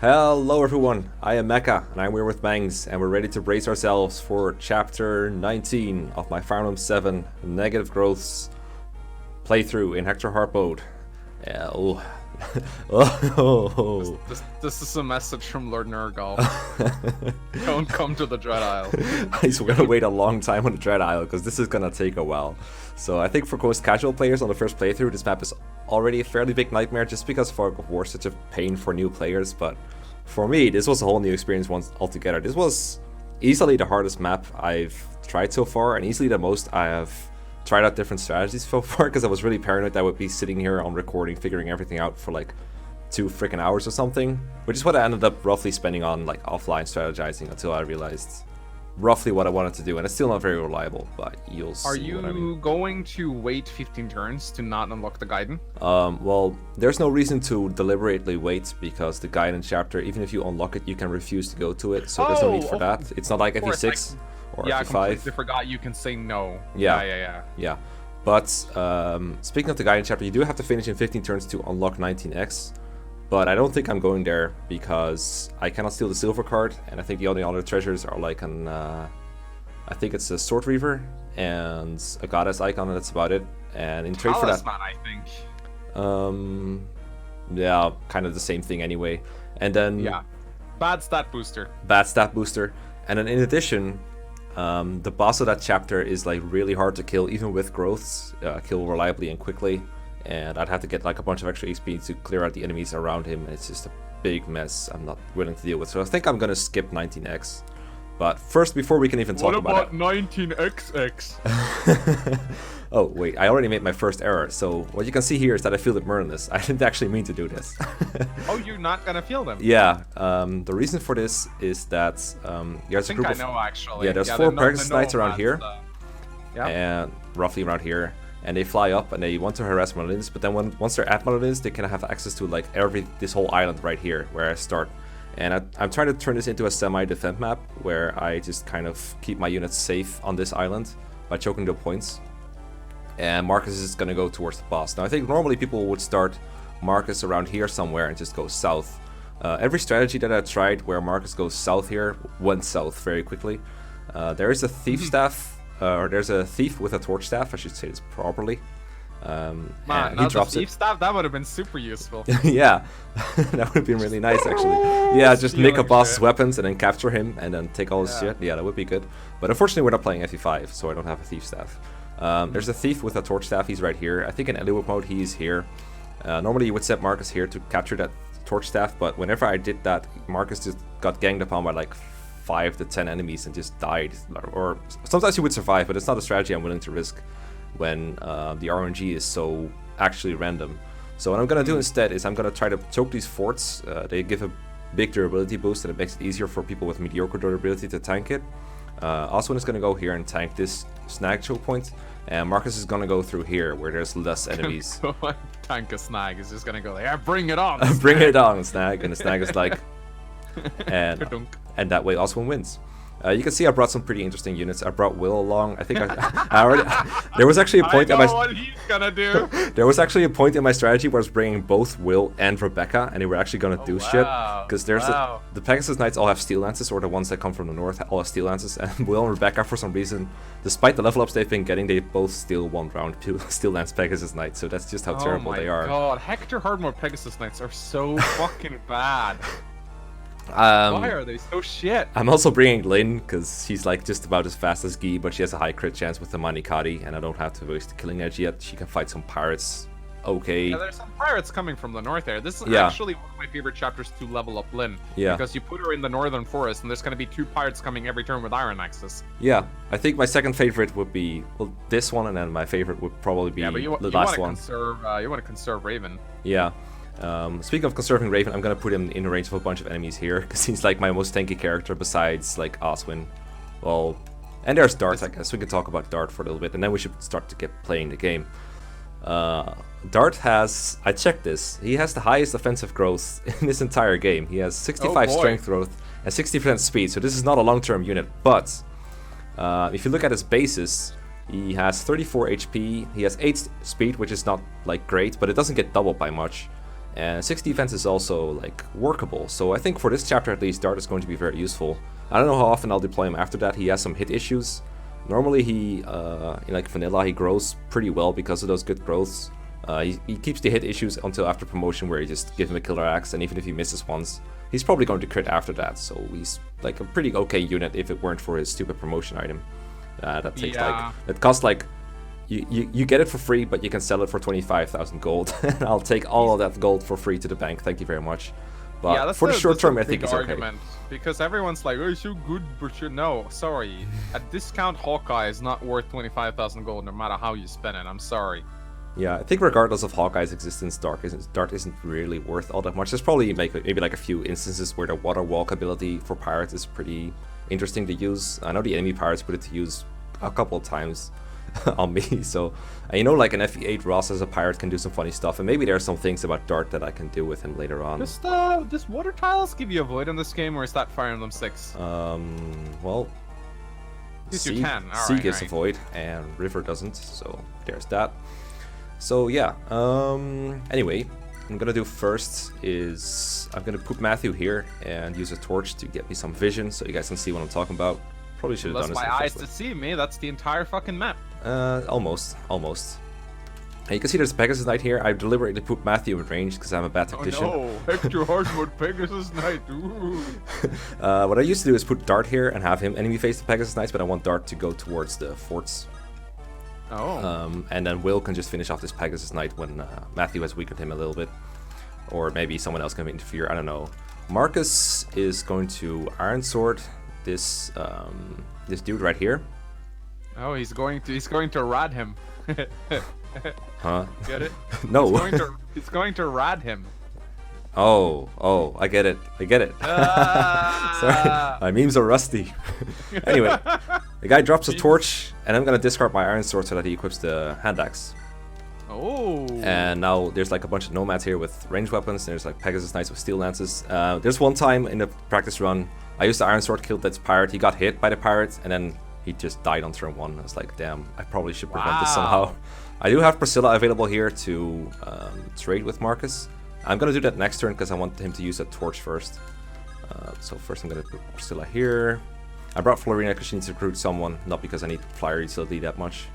Hello everyone, I am Mekkah and I'm here with Mangs and we're ready to brace ourselves for chapter 19 of my Fire Emblem 7 negative growths playthrough in Hector Hard Mode. This is a message from Lord Nurgle. Don't come to the Dread Isle. We're gonna wait a long time on the Dread Isle because this is gonna take a while. So I think for most casual players on the first playthrough, this map is already a fairly big nightmare just because Fog of War is such a pain for new players. But for me, this was a whole new experience once altogether. This was easily the hardest map I've tried so far, and easily the most I have tried out different strategies so far, because I was really paranoid that I would be sitting here on recording, figuring everything out for like 2 freaking hours or something, which is what I ended up roughly spending on like offline strategizing until I realized roughly what I wanted to do, and it's still not very reliable, but you'll see. Are you what I mean. going to wait 15 turns to not unlock the gaiden? Well, there's no reason to deliberately wait, because the gaiden chapter, even if you unlock it, you can refuse to go to it, so there's no need for that. It's not like FE6 or yeah, FE5. I completely forgot you can say no. Yeah. But speaking of the gaiden chapter, you do have to finish in 15 turns to unlock 19x. But I don't think I'm going there because I cannot steal the silver card, and I think the only other treasures are like an, I think it's a sword reaver and a goddess icon, and that's about it. And in trade for that, I think. Yeah, kind of the same thing anyway. And then yeah, bad stat booster. And then in addition, the boss of that chapter is like really hard to kill, even with growths, kill reliably and quickly. And I'd have to get like a bunch of extra XP to clear out the enemies around him, and it's just a big mess I'm not willing to deal with. So I think I'm gonna skip 19x. But first, before we can even talk about it... What about 19xx? Oh, wait, I already made my first error. So what you can see here is that I fielded Merlinus. I didn't actually mean to do this. Oh, you're not gonna field them? Yeah, the reason for this is that there's a group of... I know, actually. Yeah, there's 4 Pegasus Knights around here. Yeah. And roughly around here. And they fly up and they want to harass Marlins, but then once they're at Marlins, they can have access to like this whole island right here where I start. And I'm trying to turn this into a semi-defend map where I just kind of keep my units safe on this island by choking the points. And Marcus is going to go towards the boss. Now I think normally people would start Marcus around here somewhere and just go south. Every strategy that I tried where Marcus goes south here went south very quickly. There is a thief staff. Or there's a thief with a torch staff, I should say this properly. Man, he drops the thief staff, that would have been super useful. Yeah, that would have been really nice actually. Yeah, just nick a boss's weapons and then capture him and then take all his shit. Yeah, that would be good. But unfortunately we're not playing FE5, so I don't have a thief staff. There's a thief with a torch staff, he's right here. I think in Reupload mode he's here. Normally you would set Marcus here to capture that torch staff, but whenever I did that, Marcus just got ganged upon by like 5 to 10 enemies and just died. Or sometimes you would survive, but it's not a strategy I'm willing to risk when the RNG is so actually random. So what I'm gonna do instead is I'm gonna try to choke these forts. They give a big durability boost, and it makes it easier for people with mediocre durability to tank it. Oswin is gonna go here and tank this snag choke point, and Marcus is gonna go through here where there's less enemies. Tank a snag is just gonna go like, yeah, bring it on. Bring it on, snag, and the snag is like, and that way Oswin wins. You can see I brought some pretty interesting units. I brought Will along. I think I already. There was actually a point I know what he's gonna do. There was actually a point in my strategy where I was bringing both Will and Rebecca, and they were actually gonna do shit. Because there's the Pegasus Knights all have steel lances, or the ones that come from the north all have steel lances, and Will and Rebecca, for some reason, despite the level ups they've been getting, they both steal 1 round steel lance Pegasus Knights. So that's just how terrible they are. Oh my god, Hector Hard Mode Pegasus Knights are so fucking bad. Why are they so shit? I'm also bringing Lynn because she's like just about as fast as Guy, but she has a high crit chance with the Manikati, and I don't have to waste the killing edge yet. She can fight some pirates. Okay. Yeah, there's some pirates coming from the north there. This is actually one of my favorite chapters to level up Lynn. Yeah. Because you put her in the northern forest, and there's going to be 2 pirates coming every turn with iron axes. Yeah. I think my second favorite would be this one, and then my favorite would probably be the last one. You want to conserve Raven. Yeah. Speaking of conserving Raven, I'm gonna put him in range of a bunch of enemies here, because he's like my most tanky character besides like Oswin. Well, and there's Dart, I guess. We can talk about Dart for a little bit, and then we should start to get playing the game. Dart has, I checked this, he has the highest offensive growth in this entire game. He has 65 strength growth and 60% speed, so this is not a long-term unit, but if you look at his bases, he has 34 HP, he has 8 speed, which is not like great, but it doesn't get doubled by much. And 6 defense is also like workable. So I think for this chapter at least, Dart is going to be very useful. I don't know how often I'll deploy him after that. He has some hit issues. Normally he, in like vanilla, he grows pretty well because of those good growths. He keeps the hit issues until after promotion, where you just give him a killer axe, and even if he misses once, he's probably going to crit after that. So he's like a pretty okay unit if it weren't for his stupid promotion item. That takes like, that costs like, you get it for free, but you can sell it for 25,000 gold. And I'll take all of that gold for free to the bank. Thank you very much. But yeah, for the short term, I think it's okay. Because everyone's like, oh, it's so good, but no, sorry. A discount Hawkeye is not worth 25,000 gold no matter how you spend it. I'm sorry. Yeah, I think regardless of Hawkeye's existence, Dart isn't really worth all that much. There's probably maybe like a few instances where the water walk ability for pirates is pretty interesting to use. I know the enemy pirates put it to use a couple of times on me. So, and you know, like an FE8 Ross as a pirate can do some funny stuff, and maybe there are some things about Dart that I can do with him later on. Does water tiles give you a void in this game, or is that Fire Emblem 6? Well, you can. Sea gives a void, and River doesn't. So there's that. So yeah, anyway, I'm gonna do first is I'm gonna put Matthew here and use a torch to get me some vision so you guys can see what I'm talking about. Probably should have done this. My eyes to see me, that's the entire fucking map. Almost. And you can see there's a Pegasus Knight here. I deliberately put Matthew in range because I'm a bad tactician. Oh no, Hector Hard Mode Pegasus Knight, ooh. What I used to do is put Dart here and have him enemy face the Pegasus Knights, but I want Dart to go towards the forts. Oh. And then Will can just finish off this Pegasus Knight when Matthew has weakened him a little bit. Or maybe someone else can interfere, I don't know. Marcus is going to Iron Sword this dude right here. Oh, he's going to rad him. Huh? Get it? No. He's going to rad him. Oh, I get it. Sorry, my memes are rusty. Anyway, the guy drops a torch, and I'm gonna discard my Iron Sword so that he equips the hand axe. Oh. And now there's like a bunch of nomads here with ranged weapons. There's like Pegasus Knights with steel lances. There's one time in the practice run, I used the Iron Sword, killed that pirate. He got hit by the pirate, and then he just died on turn 1. I was like, damn, I probably should prevent this somehow. I do have Priscilla available here to trade with Marcus. I'm gonna do that next turn because I want him to use a torch first. So first I'm gonna put Priscilla here. I brought Florina because she needs to recruit someone, not because I need flyer utility that much.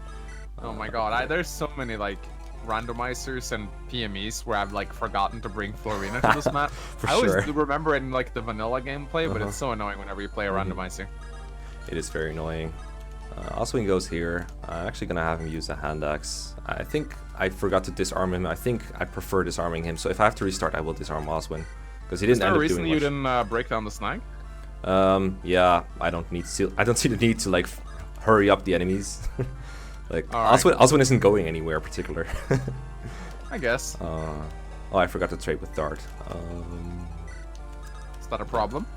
Oh my god, there's so many like randomizers and PMEs where I've like forgotten to bring Florina to this map. I always remember it in like the vanilla gameplay, but it's so annoying whenever you play a randomizer. It is very annoying. Also, when he goes here, I'm actually gonna have him use a hand axe. I think I forgot to disarm him. I think I prefer disarming him. So if I have to restart, I will disarm Oswin because he didn't end up doing much. Is there a reason you didn't break down the snag? Yeah, I don't see the need to like hurry up the enemies. Like Oswin isn't going anywhere particular. I guess. Oh, I forgot to trade with Dart. Is that a problem?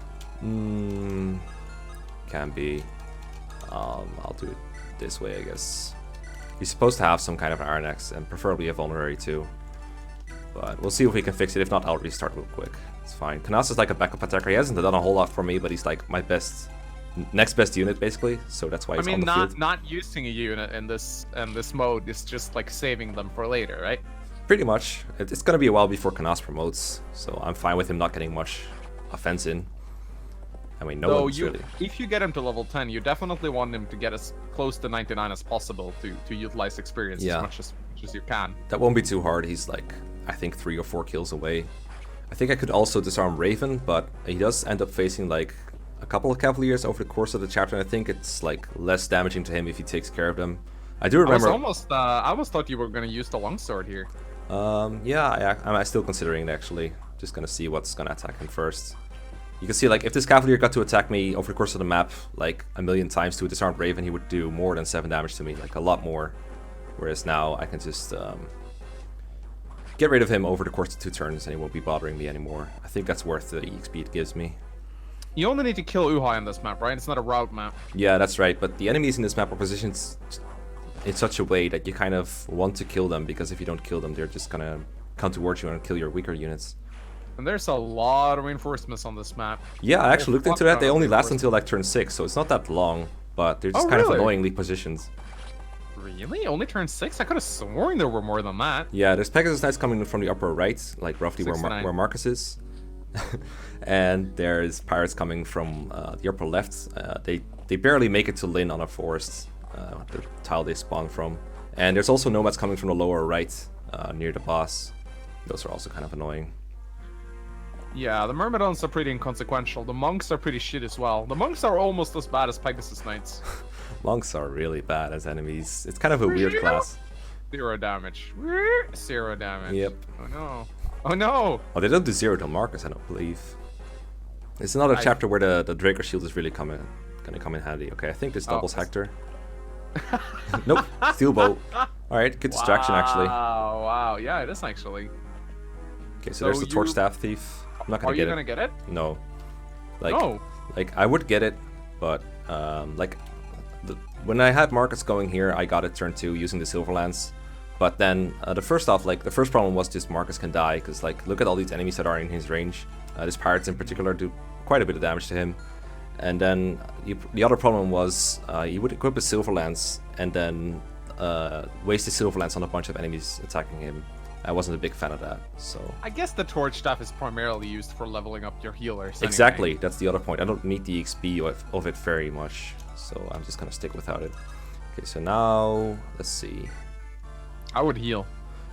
Can be. I'll do it this way, I guess. He's supposed to have some kind of an Iron Axe, and preferably a Vulnerary too. But we'll see if we can fix it. If not, I'll restart real quick. It's fine. Kanas is like a backup attacker. He hasn't done a whole lot for me, but he's like my next best unit, basically. So that's why he's on the field. Not using a unit in this mode is just like saving them for later, right? Pretty much. It's gonna be a while before Kanas promotes, so I'm fine with him not getting much offense in. I mean, if you get him to level 10, you definitely want him to get as close to 99 as possible to utilize experience as much as you can. That won't be too hard. He's like, I think 3 or 4 kills away. I think I could also disarm Raven, but he does end up facing like a couple of Cavaliers over the course of the chapter, and I think it's like less damaging to him if he takes care of them. I do remember. I almost thought you were gonna use the longsword here. Yeah, I'm still considering it actually. Just gonna see what's gonna attack him first. You can see, like, if this Cavalier got to attack me over the course of the map, like, a million times to a disarmed Raven, he would do more than 7 damage to me, like, a lot more. Whereas now, I can just get rid of him over the course of 2 turns, and he won't be bothering me anymore. I think that's worth the EXP it gives me. You only need to kill Uhai on this map, right? It's not a route map. Yeah, that's right, but the enemies in this map are positioned in such a way that you kind of want to kill them, because if you don't kill them, they're just gonna come towards you and kill your weaker units. And there's a lot of reinforcements on this map. Yeah, I actually looked into that. They only last until like turn 6, so it's not that long, but they're just kind of annoyingly positioned. Really? Only turn 6? I could have sworn there were more than that. Yeah, there's Pegasus Knights coming from the upper right, like roughly where Marcus is. And there's pirates coming from the upper left. They barely make it to Lynn on a forest, the tile they spawn from. And there's also nomads coming from the lower right, near the boss. Those are also kind of annoying. Yeah, the Myrmidons are pretty inconsequential. The monks are pretty shit as well. The monks are almost as bad as Pegasus Knights. Monks are really bad as enemies. It's kind of a weird class. 0 damage. 0 damage. Yep. Oh no. Oh no! Oh, they don't do 0 to Marcus, I don't believe. It's another chapter where the Draker Shield is really gonna come in handy. Okay, I think this doubles Hector. Nope, Steel Bow. Alright, good distraction actually. Wow, wow. Yeah, it is actually. Okay, so there's the Torch Staff Thief. I'm not gonna get it. Are you gonna get it? No. Like I would get it, but when I had Marcus going here, I got it turn 2 using the Silver Lance. But then the first problem was just Marcus can die, because like look at all these enemies that are in his range. These pirates in particular do quite a bit of damage to him. And then the other problem was you would equip a Silver Lance and then waste the Silver Lance on a bunch of enemies attacking him. I wasn't a big fan of that, so... I guess the Torch Staff is primarily used for leveling up your healers. Exactly, that's the other point. I don't need the XP of it very much, so I'm just gonna stick without it. Okay, so now, let's see. I would heal.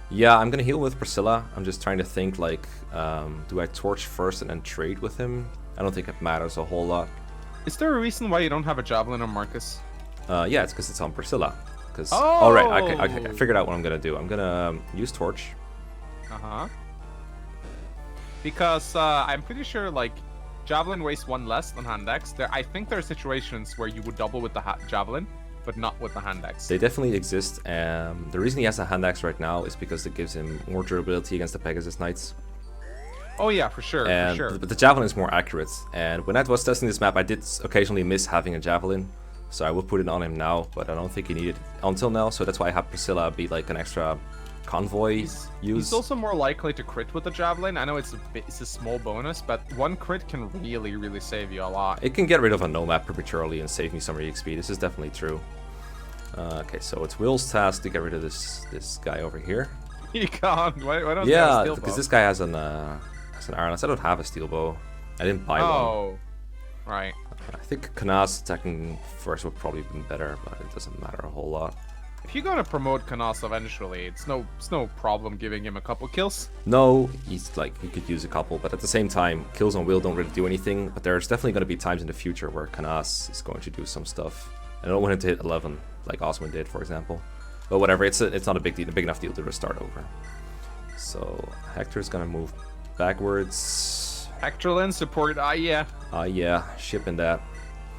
Yeah, I'm gonna heal with Priscilla. I'm just trying to think, like, do I Torch first and then trade with him? I don't think it matters a whole lot. Is there a reason why you don't have a Javelin on Marcus? Yeah, it's because it's on Priscilla. Oh, right, I figured out what I'm gonna do. I'm gonna use Torch. Because I'm pretty sure like Javelin wastes 1 less than Hand Axe. I think there are situations where you would double with the Javelin, but not with the Hand Axe. They definitely exist. The reason he has a Hand Axe right now is because it gives him more durability against the Pegasus Knights. Oh yeah, for sure, But the Javelin is more accurate. And when I was testing this map, I did occasionally miss having a Javelin. So I will put it on him now, but I don't think he needed it until now. So that's why I have Priscilla be like an extra convoy use. He's also more likely to crit with the Javelin. I know it's a small bonus, but 1 crit can really, really save you a lot. It can get rid of a nomad prematurely and save me some EXP. This is definitely true. Okay, so it's Will's task to get rid of this guy over here. He can't. Why don't you have a yeah, steel because bow? this guy has an iron lance. I don't have a steel bow. I didn't buy one. Oh, right. I think Kanas attacking first would probably be better, but it doesn't matter a whole lot. If you're gonna promote Kanas eventually, it's no problem giving him a couple kills. No, he's like, he could use a couple, but at the same time, kills on Will don't really do anything. But there's definitely going to be times in the future where Kanas is going to do some stuff. I don't want him to hit 11, like Osman did, for example. But whatever, it's not a big enough deal to restart over. So Hector's gonna move backwards. Hectorlin support, yeah. Yeah, shipping that.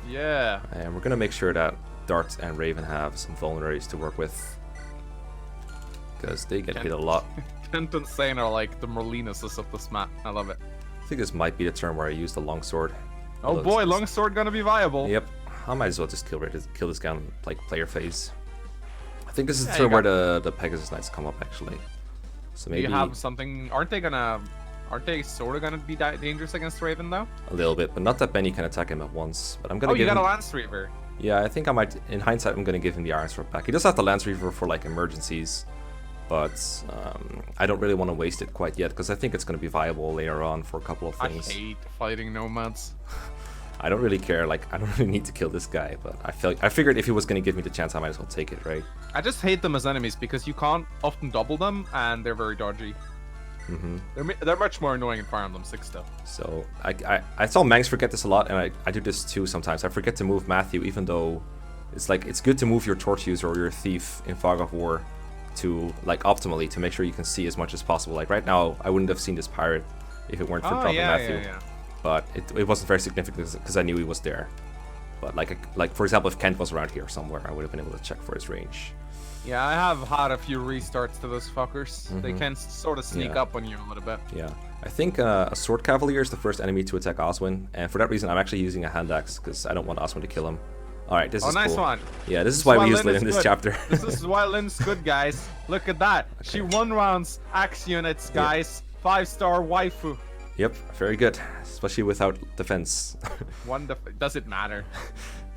Yeah. And we're gonna make sure that Dart and Raven have some vulneraries to work with, because they get hit a lot. Kent and Sane are like the Merlinuses of this map. I love it. I think this might be the turn where I use the longsword. Oh boy, longsword gonna be viable. Yep. I might as well just kill this guy on like player phase. I think this is the turn where the Pegasus Knights come up actually. So maybe you have something. Aren't they sort of gonna be dangerous against Raven though? A little bit, but not that many can attack him at once. But I'm gonna. Oh, you got a Lance Reaver. Yeah, I think I might. In hindsight, I'm gonna give him the Iron Sword back. He does have the Lance Reaver for like emergencies, but I don't really want to waste it quite yet because I think it's gonna be viable later on for a couple of things. I hate fighting nomads. I don't really care. Like, I don't really need to kill this guy, but I figured if he was gonna give me the chance, I might as well take it, right? I just hate them as enemies because you can't often double them, and they're very dodgy. They're much more annoying in Fire Emblem 6 though. So I saw Mangs forget this a lot, and I do this too sometimes. I forget to move Matthew, even though it's good to move your torch user or your thief in Fog of War to like optimally to make sure you can see as much as possible. Like right now, I wouldn't have seen this pirate if it weren't for dropping Matthew. Yeah. But it wasn't very significant because I knew he was there. But like for example, if Kent was around here somewhere, I would have been able to check for his range. Yeah, I have had a few restarts to those fuckers. They can sort of sneak up on you a little bit. Yeah. I think a Sword Cavalier is the first enemy to attack Oswin, and for that reason I'm actually using a Hand Axe, because I don't want Oswin to kill him. Alright, this is nice cool. One. Yeah, this is why we use Lynn in this chapter. This is why Lynn's good, guys. Look at that. Okay. She 1-rounds axe units, guys. Yep. 5-star waifu. Yep, very good. Especially without defense. Does it matter?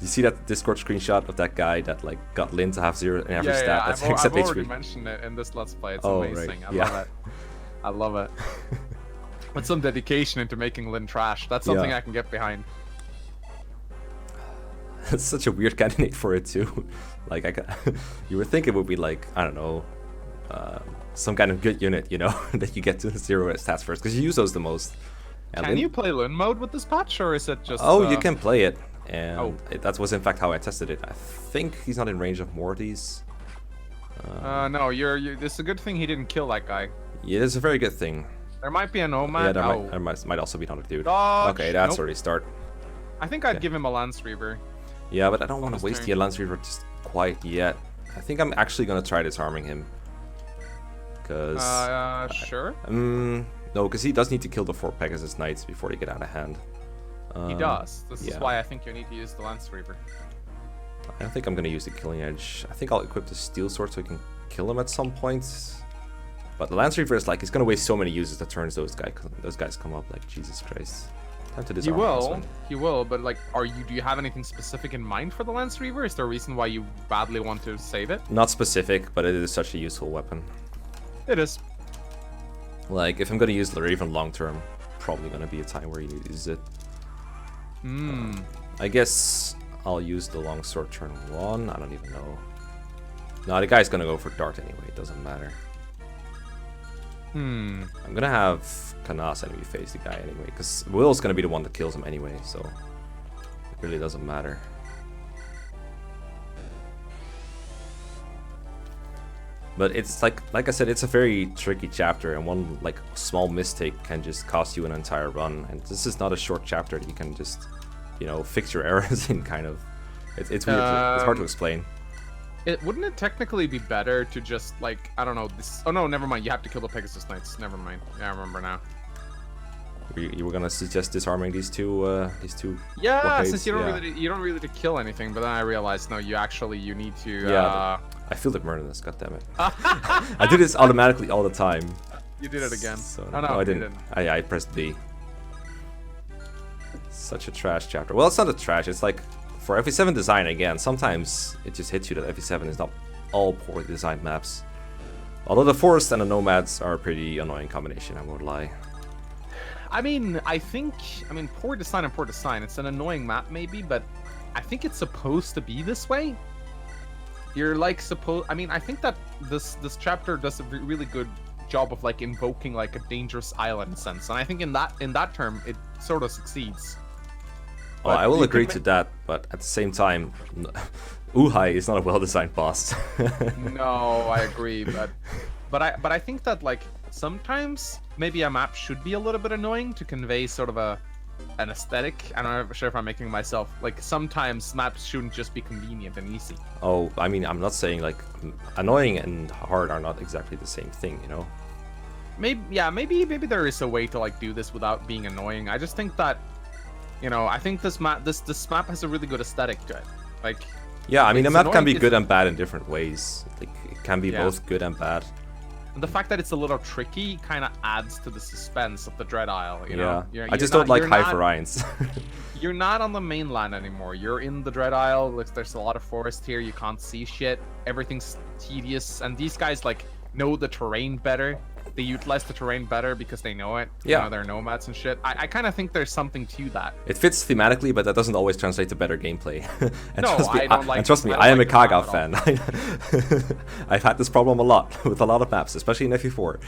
You see that Discord screenshot of that guy that like got Lin to have 0 in every stat? That's I've already mentioned it in this Let's Play. It's amazing. Right. I love it. I love it. With some dedication into making Lin trash. That's something I can get behind. It's such a weird candidate for it too. Like you would think it would be like, I don't know, some kind of good unit, you know, that you get to 0 stats first because you use those the most. And can you play Lin mode with this patch, or is it just? Oh, you can play it. And that was in fact how I tested it. I think he's not in range of Morty's. No, it's a good thing he didn't kill that guy. Yeah, it's a very good thing. There might be a nomad. Yeah, there might also be another dude. Dodge. Okay, that's already start. I think I'd give him a Lance Reaver. Yeah, but I don't want to waste the Lance Reaver just quite yet. I think I'm actually gonna try disarming him. Cause. Sure. No, because he does need to kill the 4 Pegasus Knights before they get out of hand. He does. This is why I think you need to use the Lance Reaver. I don't think I'm going to use the Killing Edge. I think I'll equip the Steel Sword so we can kill him at some point. But the Lance Reaver is like, he's going to waste so many uses that turns those guys come up like, Jesus Christ. Time to disarm He will, but like, do you have anything specific in mind for the Lance Reaver? Is there a reason why you badly want to save it? Not specific, but it is such a useful weapon. It is. Like, if I'm going to use the Raven long term, probably going to be a time where you need to use it. I guess I'll use the longsword turn 1. I don't even know. No, the guy's gonna go for dart anyway. It doesn't matter. I'm gonna have Kanas enemy face the guy anyway, because Will's gonna be the one that kills him anyway, so it really doesn't matter. But it's like I said, it's a very tricky chapter, and one like small mistake can just cost you an entire run. And this is not a short chapter that you can just, you know, fix your errors in. Kind of, it's weird. It's hard to explain. Wouldn't it technically be better to just like, I don't know, this? Oh no, never mind. You have to kill the Pegasus Knights. Never mind. Yeah, I remember now. You were gonna suggest disarming these two. Yeah, blockades? Since you don't really need to kill anything. But then I realized no, you need to. Yeah. I feel like murdering this. God damn it! I do this automatically all the time. You did it again. So, oh, no, I didn't. I pressed B. Such a trash chapter. Well, it's not a trash. It's like for FE7 design again. Sometimes it just hits you that FE7 is not all poorly designed maps. Although the Forest and the Nomads are a pretty annoying combination. I won't lie. I mean, poor design and poor design. It's an annoying map maybe, but I think it's supposed to be this way. You're like I think that this chapter does a really good job of like invoking like a dangerous island sense, and I think in that term it sort of succeeds. Oh, I will agree to that, but at the same time, Uhai is not a well-designed boss. No, I agree, but I think that like sometimes maybe a map should be a little bit annoying to convey sort of an aesthetic. I'm not sure if I'm making myself like sometimes maps shouldn't just be convenient and easy. Oh, I mean, I'm not saying like annoying and hard are not exactly the same thing, you know. Maybe there is a way to like do this without being annoying. I just think that, you know, I think this map has a really good aesthetic to it. Like, yeah, I mean, a map can be good and bad in different ways. Like, it can be both good and bad. And the fact that it's a little tricky kind of adds to the suspense of the Dread Isle, you know? I just don't like high Orions. You're not on the mainland anymore. You're in the Dread Isle. There's a lot of forest here. You can't see shit. Everything's tedious. And these guys, like, know the terrain better. They utilize the terrain better because they know it. Yeah. You know, they're nomads and shit. I kind of think there's something to that. It fits thematically, but that doesn't always translate to better gameplay. And trust me, I am a Kaga fan. I've had this problem a lot with a lot of maps, especially in FE4.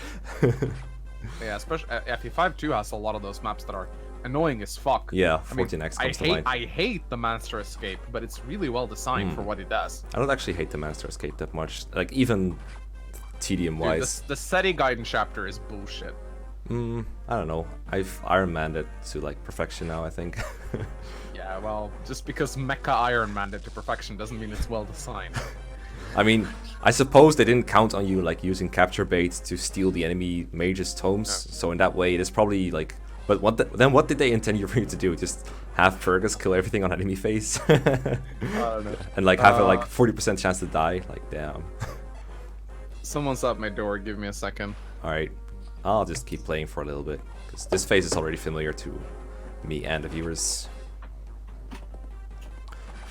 Yeah, especially FE5 too has a lot of those maps that are annoying as fuck. Yeah, 14X comes to mind. I hate the Monster Escape, but it's really well designed for what it does. I don't actually hate the Monster Escape that much. Like, even tedium-wise. The SETI Gaiden chapter is bullshit. I don't know. I've Iron Manned it to like perfection now, I think. Yeah, well, just because Mekkah Iron Manned it to perfection doesn't mean it's well designed. I mean, I suppose they didn't count on you like using capture bait to steal the enemy mage's tomes. No. So in that way, it is probably like. But what did they intend for you to do? Just have Fergus kill everything on enemy face, and like have a like 40% chance to die? Like, damn. Someone's at my door. Give me a second. All right, I'll just keep playing for a little bit because this phase is already familiar to me and the viewers.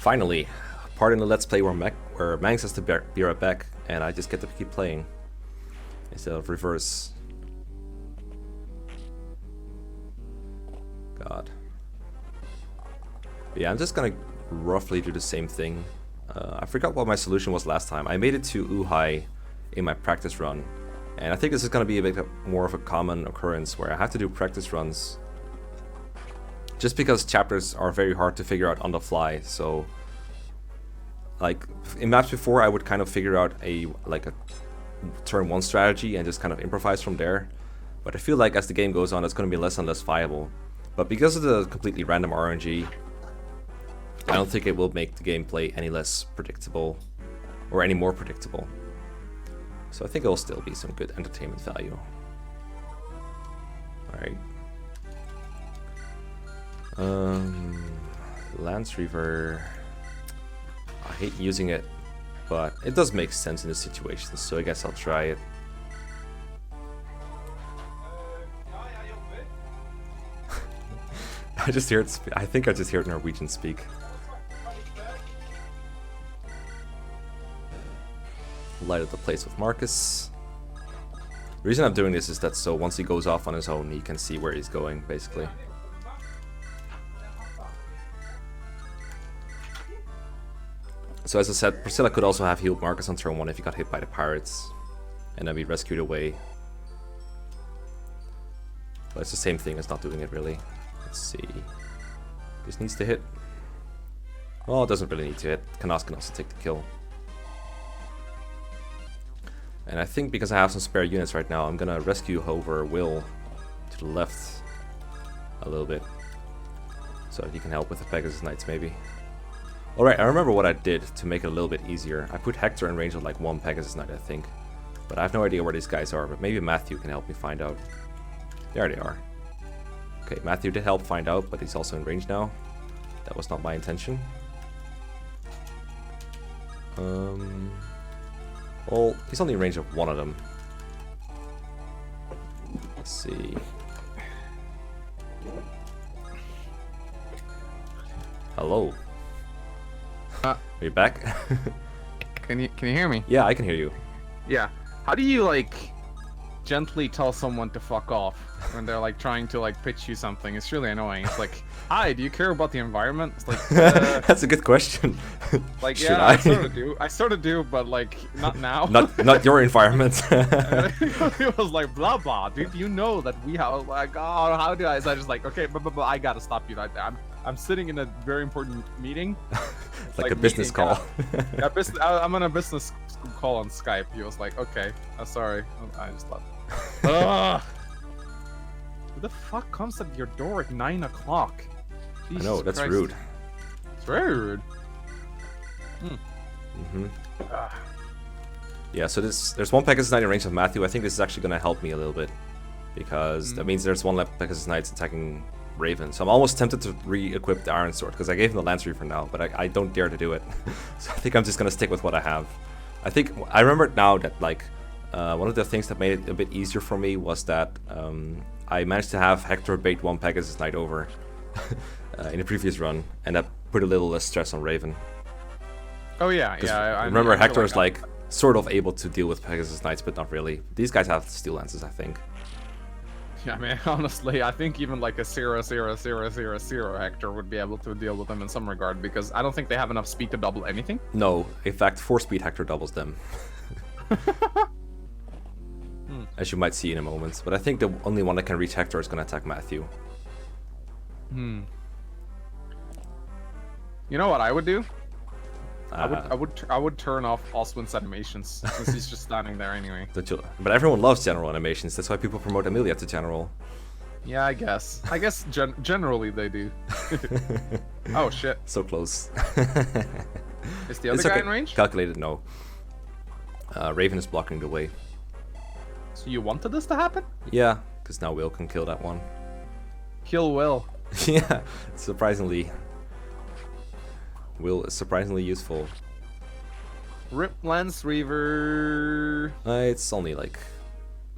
Finally, part in the Let's Play where Mangs has to be right back, and I just get to keep playing instead of reverse. God. But yeah, I'm just gonna roughly do the same thing. I forgot what my solution was last time. I made it to Uhay in my practice run, and I think this is gonna be a bit more of a common occurrence where I have to do practice runs just because chapters are very hard to figure out on the fly. So like in maps before, I would kind of figure out a turn 1 strategy and just kind of improvise from there. But I feel like as the game goes on, it's going to be less and less viable. But because of the completely random RNG, I don't think it will make the gameplay any less predictable or any more predictable. So I think it will still be some good entertainment value. Alright. Lance Reaver, I hate using it, but it does make sense in this situation, so I guess I'll try it. I just hear it. I think I just heard Norwegian speak. Light up the place with Marcus. The reason I'm doing this is that so once he goes off on his own, he can see where he's going, basically. So as I said, Priscilla could also have healed Marcus on turn 1 if he got hit by the pirates, and then be rescued away. But it's the same thing as not doing it, really. Let's see. This needs to hit. Well, it doesn't really need to hit. Kanas can also take the kill. And I think because I have some spare units right now, I'm gonna rescue over Will to the left a little bit, so that he can help with the Pegasus Knights, maybe. Alright, I remember what I did to make it a little bit easier. I put Hector in range of like 1 Pegasus Knight, I think. But I have no idea where these guys are, but maybe Matthew can help me find out. There they are. Okay, Matthew did help find out, but he's also in range now. That was not my intention. Well, he's only in range of 1 of them. Let's see. Hello. Are you back? Can you hear me? Yeah, I can hear you. Yeah. How do you like gently tell someone to fuck off when they're like trying to like pitch you something? It's really annoying. It's like, hi, do you care about the environment? It's like that's a good question. Like, yeah, I sort of do. I sort of do, but like not now. not your environment. It was like blah blah. Dude, you know that we have like, oh, how do I? So I just like, okay, but I gotta stop you. I'm sitting in a very important meeting. like a business call. Yeah, I'm on a business call on Skype. He was like, okay, sorry. I just left. Ugh. Who the fuck comes at your door at 9 o'clock? I know, that's rude. It's very rude. Yeah, so there's 1 Pegasus Knight in range of Matthew. I think this is actually going to help me a little bit, because that means there's 1 left Pegasus Knight attacking Raven. So I'm almost tempted to re-equip the Iron Sword, because I gave him the Lance Reaver now, but I don't dare to do it. So I think I'm just going to stick with what I have. I remember now that like one of the things that made it a bit easier for me was that I managed to have Hector bait 1 Pegasus Knight over in the previous run, and that put a little less stress on Raven. Oh yeah, yeah. I remember Hector's like sort of able to deal with Pegasus Knights, but not really. These guys have steel lances, I think. Yeah, man, honestly, I think even like a 0-0-0-0-0 Hector would be able to deal with them in some regard, because I don't think they have enough speed to double anything. No, in fact, 4-speed Hector doubles them. As you might see in a moment. But I think the only one that can reach Hector is going to attack Matthew. You know what I would do? I would turn off Oswin's animations, since he's just standing there anyway. But everyone loves general animations, that's why people promote Amelia to general. Yeah, I guess. Generally they do. Oh shit. So close. Is the other guy in range? Calculated, no. Raven is blocking the way. So you wanted this to happen? Yeah, because now Will can kill that one. Kill Will. Yeah, surprisingly. Will is surprisingly useful. Rip Lance Reaver. It's only like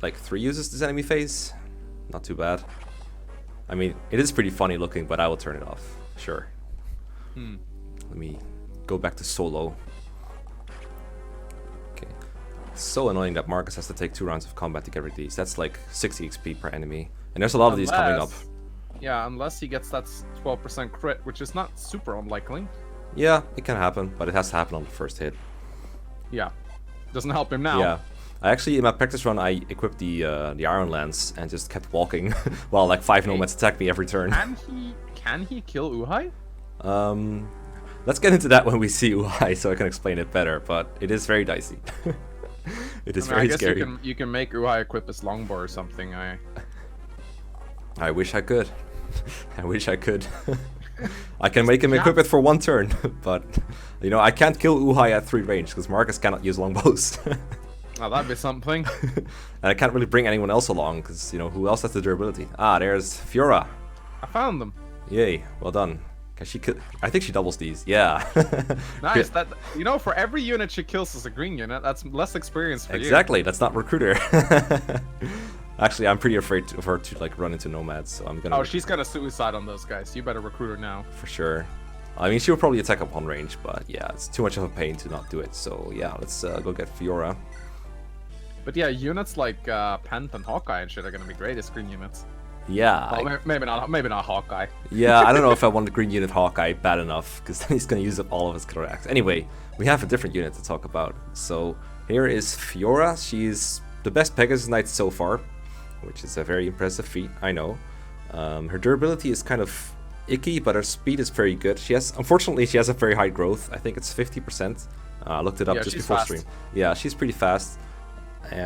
3 uses this enemy phase. Not too bad. I mean, it is pretty funny looking, but I will turn it off. Sure. Let me go back to solo. Okay. It's so annoying that Marcus has to take 2 rounds of combat to get rid of these. That's like 60 XP per enemy. And there's a lot of these coming up. Yeah, unless he gets that 12% crit, which is not super unlikely. Yeah, it can happen, but it has to happen on the first hit. Yeah. Doesn't help him now. Yeah. I actually, in my practice run, I equipped the Iron Lance and just kept walking while like 5 nomads attacked me every turn. Can he kill Uhai? Let's get into that when we see Uhai so I can explain it better, but it is very dicey. It is very scary. I guess you can make Uhai equip his longbow or something. I wish I could. I wish I could. I can make him equip it for 1 turn, but you know, I can't kill Uhai at 3 range because Marcus cannot use longbows. Oh, that'd be something. And I can't really bring anyone else along because, you know, who else has the durability? Ah, there's Fiora. I found them. Yay, well done. Can she kill? I think she doubles these. Yeah. Nice. That, you know, for every unit she kills as a green unit, that's less experience for you. Exactly. That's not recruiter. Actually, I'm pretty afraid of her to like run into nomads, so I'm gonna. Oh, she's gonna suicide on those guys. You better recruit her now. For sure. I mean, she will probably attack upon range, but yeah, it's too much of a pain to not do it. So yeah, let's go get Fiora. But yeah, units like Pent and Hawkeye and shit are gonna be great as green units. Yeah. Well, maybe not Hawkeye. Yeah, I don't know if I want the green unit Hawkeye bad enough, because then he's gonna use up all of his killer acts. Anyway, we have a different unit to talk about. So here is Fiora. She's the best Pegasus Knight so far, which is a very impressive feat, I know. Her durability is kind of icky, but her speed is very good. Unfortunately, she has a very high growth. I think it's 50%. I looked it up just before stream. Yeah, she's pretty fast.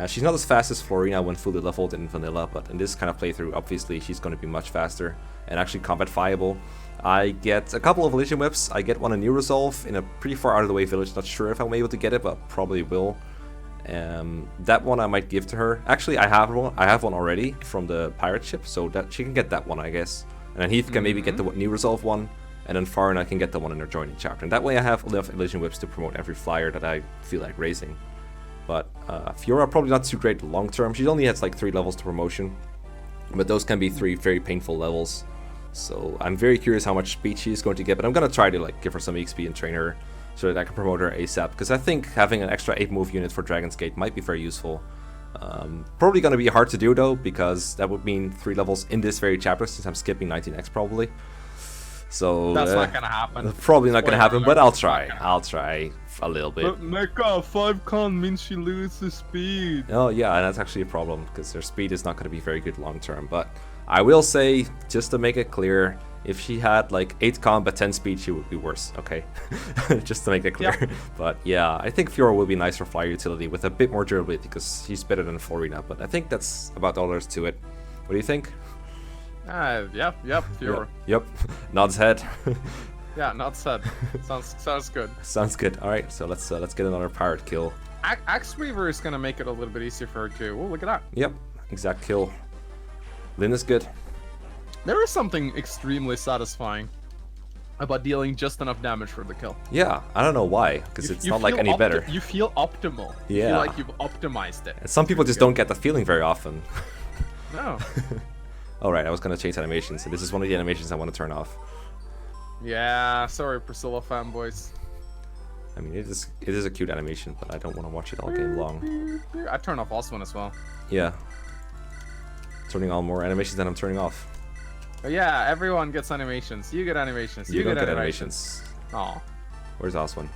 She's not as fast as Florina when fully leveled in vanilla, but in this kind of playthrough, obviously, she's going to be much faster and actually combat viable. I get a couple of Elysian Whips. I get one in New Resolve in a pretty far out of the way village. Not sure if I'm able to get it, but probably will. That one I might give to her. Actually, I have one already from the pirate ship, so that she can get that one, I guess. And then Heath can maybe get the New Resolve one, and then Farina can get the one in her joining chapter. And that way I have enough Elysian Whips to promote every flyer that I feel like raising. But Fiora probably not too great long term. She only has like 3 levels to promotion, but those can be 3 very painful levels. So I'm very curious how much speed she's going to get, but I'm gonna try to like give her some XP and train her so that I can promote her ASAP. Because I think having an extra 8 move unit for Dragon's Gate might be very useful. Probably gonna be hard to do though, because that would mean 3 levels in this very chapter since I'm skipping 19x probably. So that's not gonna happen. Probably not gonna happen, but I'll try. I'll try a little bit. But Mekkah 5 con means she loses speed. Oh yeah, and that's actually a problem because her speed is not gonna be very good long term. But I will say, just to make it clear, if she had like 8 con but 10 speed, she would be worse. Okay, just to make it clear. Yep. But yeah, I think Fiora will be nice for flyer utility with a bit more durability because she's better than Florina. But I think that's about all there is to it. What do you think? Yep, Fiora. Yep. Nods head. Yeah, nods head. Sounds good. Sounds good. All right, so let's get another pirate kill. Axe Weaver is gonna make it a little bit easier for her too. Oh, look at that. Yep, exact kill. Lyn is good. There is something extremely satisfying about dealing just enough damage for the kill. Yeah, I don't know why, because it's not like any better. You feel optimal. Yeah. You feel like you've optimized it. And some people just don't get that feeling very often. No. Alright, I was gonna change animations, so this is one of the animations I want to turn off. Yeah, sorry Priscilla fanboys. I mean, it is a cute animation, but I don't want to watch it all game long. I turn off Osman as well. Yeah. Turning on more animations than I'm turning off. But yeah, everyone gets animations. You get animations. You don't get animations. Aw. Where's Osman?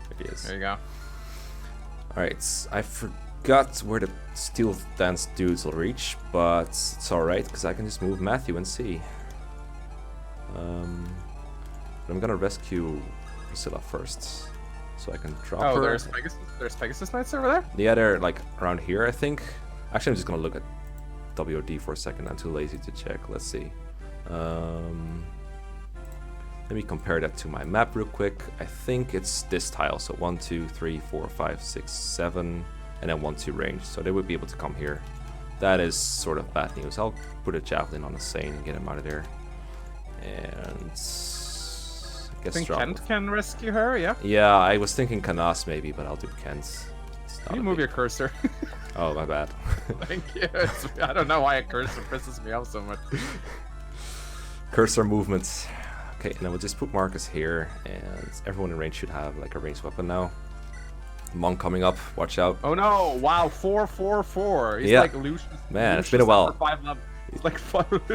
There he is. There you go. Alright, I forgot where the Steel Dance dudes will reach, but it's alright, because I can just move Matthew and see. But I'm gonna rescue Priscilla first, so I can drop her. Oh, there's Pegasus Knights over there? Yeah, they're like around here, I think. Actually, I'm just gonna look at WOD for a second. I'm too lazy to check. Let's see. Let me compare that to my map real quick. I think it's this tile. So 1, 2, 3, 4, 5, 6, 7, and then 1, 2 range. So they would be able to come here. That is sort of bad news. I'll put a javelin on the Sane and get him out of there. And I think Kent can rescue her, yeah? Yeah, I was thinking Canas maybe, but I'll do Kent. Can you move your cursor? Oh, my bad. Thank you. I don't know why a cursor pisses me off so much. Cursor movements. Okay, and then we'll just put Marcus here, and everyone in range should have like a ranged weapon now. Monk coming up, watch out. Oh no, wow, 4-4-4. He's Yeah. like Lucius. Man, it's been a while. He's like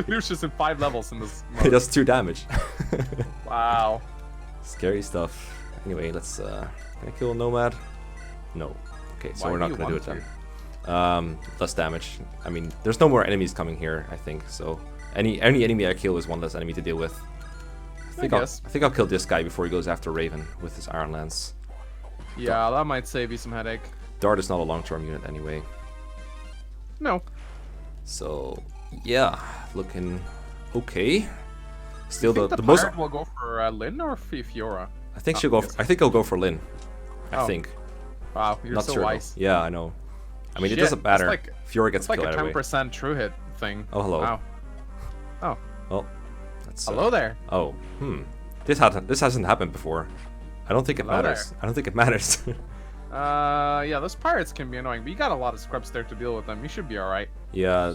Lucius in 5 levels in this mode. He does 2 damage. Wow. Scary stuff. Anyway, let's can I kill a Nomad? No. Okay, so Why we're do not you gonna do it want then. Less damage. I mean, there's no more enemies coming here, I think, so any enemy I kill is one less enemy to deal with. I think I'll kill this guy before he goes after Raven with his Iron Lance. Yeah, that might save you some headache. Dart is not a long-term unit anyway. No. So yeah, looking okay. Still the most. Pirate will go for Lyn or Fiora. I think she'll go. I think he'll go for Lyn. I Oh. think. Wow, you're Not so sure. wise. Yeah, I know. I mean, Shit, it doesn't matter. It's like, Fiora gets it's like killed a anyway. 10% true hit thing. Oh, hello. Wow. Oh. Well, that's. Hello there. Oh, This hasn't happened before. I don't think it Hello matters. there. I don't think it matters. Yeah, those pirates can be annoying, but you got a lot of scrubs there to deal with them. You should be alright. Yeah,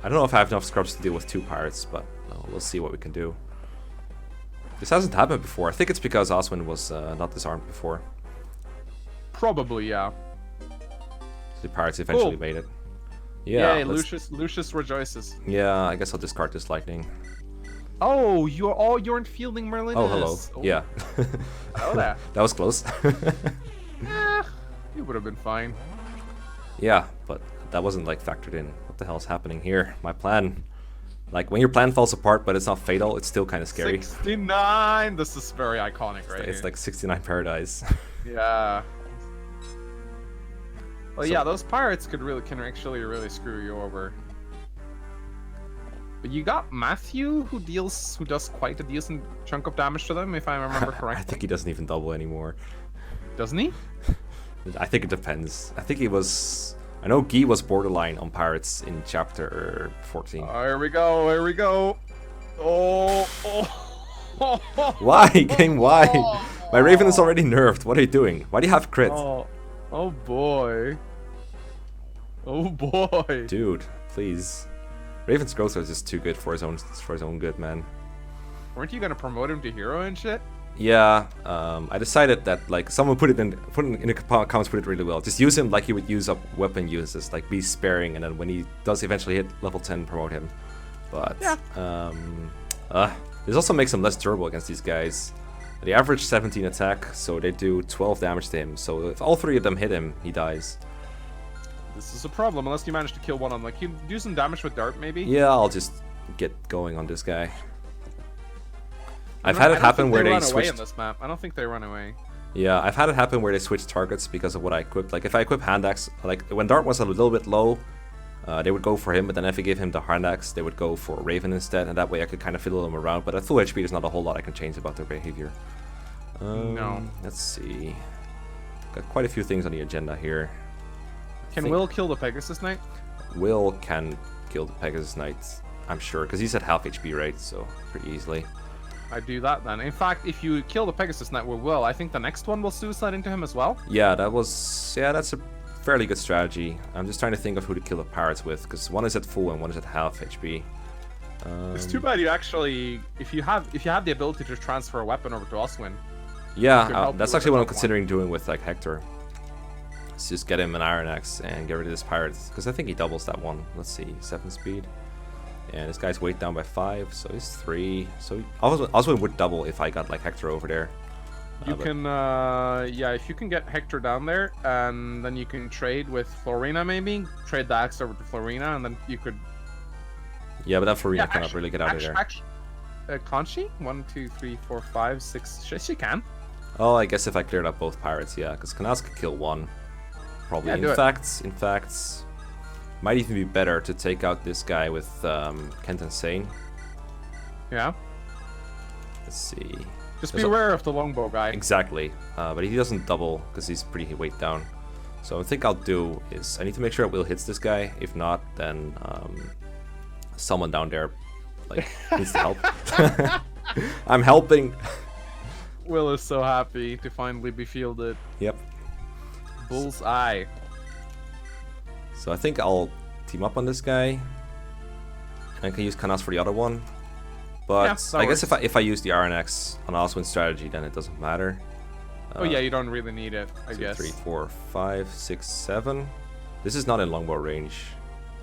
I don't know if I have enough scrubs to deal with 2 pirates, but we'll see what we can do. This hasn't happened before. I think it's because Oswin was not disarmed before. Probably, yeah. The pirates eventually made it. Yeah, Yay, Lucius rejoices. Yeah, I guess I'll discard this lightning. Oh, you're fielding Merlin. Oh, hello. Oh. Yeah. Hello there. That was close. You would have been fine. Yeah, but that wasn't like factored in. What the hell is happening here? My plan. Like when your plan falls apart, but it's not fatal, it's still kind of scary. 69. This is very iconic, right? It's like 69 Paradise. Yeah. Well, So- yeah, those pirates can actually really screw you over. But you got Matthew, who does quite a decent chunk of damage to them, if I remember correctly. I think he doesn't even double anymore. Doesn't he? I think it depends. I think he was. I know Guy was borderline on pirates in chapter 14. Here we go. Here we go. Oh. Why? Game, why? My Raven is already nerfed. What are you doing? Why do you have crit? Oh boy. Oh boy. Dude, please. Raven's growth is just too good for his own good, man. Weren't you gonna promote him to hero and shit? Yeah, I decided that like someone put it in the comments, put it really well. Just use him like you would use up weapon uses, like be sparing, and then when he does eventually hit level 10, promote him. But yeah, this also makes him less durable against these guys. They average 17 attack, so they do 12 damage to him. So if all 3 of them hit him, he dies. This is a problem unless you manage to kill one of them. Like, you do some damage with dart, maybe? Yeah, I'll just get going on this guy. I've had it happen where they run away switched. in this map. I don't think they run away. Yeah, I've had it happen where they switch targets because of what I equipped. Like if I equip hand axe, like when Dart was a little bit low, they would go for him, but then if I gave him the hand axe, they would go for Raven instead, and that way I could kind of fiddle them around. But at full HP, there's not a whole lot I can change about their behavior. No. Let's see. Got quite a few things on the agenda here. Can Will kill the Pegasus Knight? Will can kill the Pegasus Knight, I'm sure, because he's at half HP, right? So pretty easily. I do that then. In fact, if you kill the Pegasus Knight with Will, I think the next one will suicide into him as well. Yeah, that's a fairly good strategy. I'm just trying to think of who to kill the pirates with, because one is at full and one is at half HP. It's too bad you actually, if you have the ability to transfer a weapon over to Oswin. Yeah, that's actually what I'm considering doing with like Hector. Let's just get him an Iron Axe and get rid of this pirate, because I think he doubles that one. Let's see, 7 speed. And this guy's weight down by 5, so he's 3. So Oswin would double if I got like Hector over there. You can, yeah, if you can get Hector down there, and then you can trade with Florina maybe. Trade the axe over to Florina, and then you could... Yeah, but that Florina cannot really get out of there. Can't she? 1, 2, 3, 4, 5, 6... She can. Oh, I guess if I cleared up both pirates, yeah, because Kanas could kill one. Probably. Yeah, in fact, might even be better to take out this guy with Kent and Sane. Yeah. Let's see. Just be aware of the longbow guy. Exactly. But he doesn't double because he's pretty weight down. So I think I'll do is I need to make sure Will hits this guy. If not, then someone down there like needs to help. I'm helping. Will is so happy to finally be fielded. Yep. Bullseye. So I think I'll team up on this guy. And I can use Kanas for the other one. But Yeah, I guess if I use the RNX on Oswin strategy, then it doesn't matter. Oh yeah, you don't really need it, I 2, guess. 3, 4, 5, 6, 7. This is not in longbow range,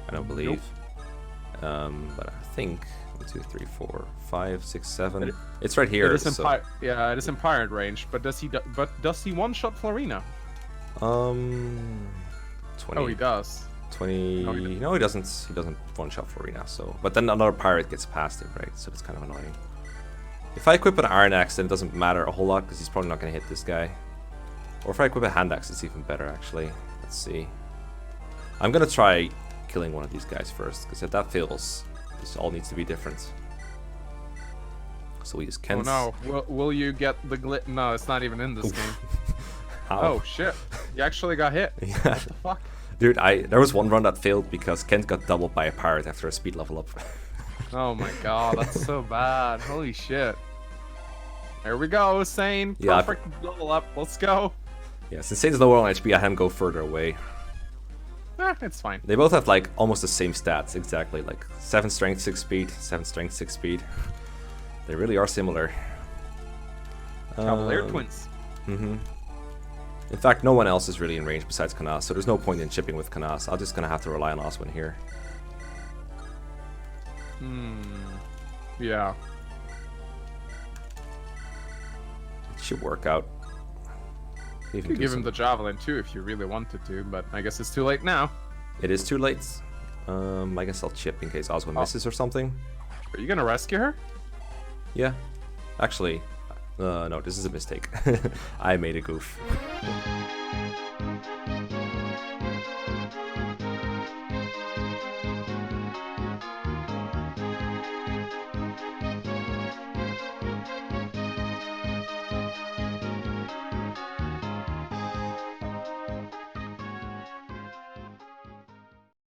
I don't believe. But I think 1, 2, 3, 4, 5, 6, 7. It's right here. It is yeah, it is in pirate range. But does he one-shot Florina? 20. Oh, he does. 20. No, he doesn't. He doesn't one-shot Florina. So, but then another pirate gets past him, right? So it's kind of annoying. If I equip an iron axe, then it doesn't matter a whole lot because he's probably not going to hit this guy. Or if I equip a hand axe, it's even better actually. Let's see. I'm gonna try killing one of these guys first because if that fails, this all needs to be different. So we use Kent's. Oh no! Will you get the glit? No, it's not even in this game. How? Oh shit! You actually got hit. Yeah. What the fuck? Dude, there was one run that failed because Kent got doubled by a pirate after a speed level up. Oh my god, that's so bad. Holy shit. There we go, Sane. Yeah, Perfect level up. Let's go. Yeah, since Sane's lower on HP, I had him go further away. It's fine. They both have like almost the same stats, exactly. Like 7 strength, 6 speed, 7 strength, 6 speed. They really are similar. Cavalier twins. In fact, no one else is really in range besides Canas, so there's no point in chipping with Canas. I'm just gonna have to rely on Oswin here. Yeah. It should work out. You could give him the javelin too if you really wanted to, but I guess it's too late now. It is too late. I guess I'll chip in case Oswin misses or something. Are you gonna rescue her? Yeah. Actually, no, this is a mistake. I made a goof.